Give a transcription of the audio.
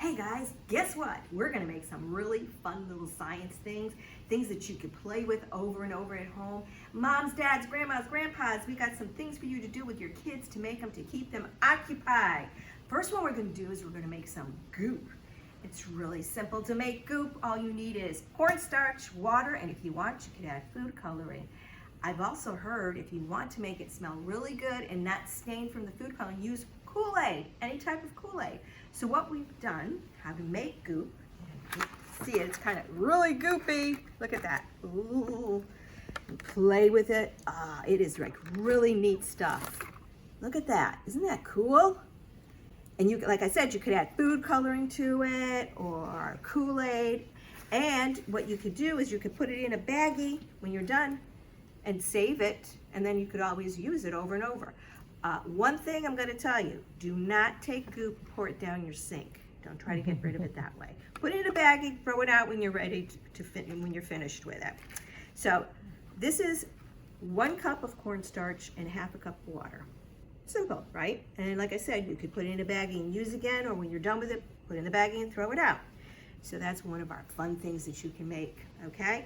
Hey guys, guess what? We're gonna make some really fun little science things that you can play with over and over at home. Moms, dads, grandmas, grandpas, we got some things for you to do with your kids to make them, to keep them occupied. First one we're gonna do is we're gonna make some goop. It's really simple to make goop. All you need is cornstarch, water, and if you want, you can add food coloring. I've also heard if you want to make it smell really good and not stain from the food coloring, use Kool-Aid, any type of Kool-Aid. So what we've done, how to make goop, see it, it's kind of really goopy. Look at that. Ooh, play with it. It is like really neat stuff. Look at that, isn't that cool? And you, like I said, you could add food coloring to it or Kool-Aid. And what you could do is you could put it in a baggie when you're done and save it, and then you could always use it over and over. One thing I'm going to tell you, do not take goop and pour it down your sink. Don't try to get rid of it that way. Put it in a baggie, throw it out when you're ready when you're finished with it. So this is 1 cup of cornstarch and half a cup of water. Simple, right? And like I said, you could put it in a baggie and use again, or when you're done with it, put it in the baggie and throw it out. So that's one of our fun things that you can make, okay?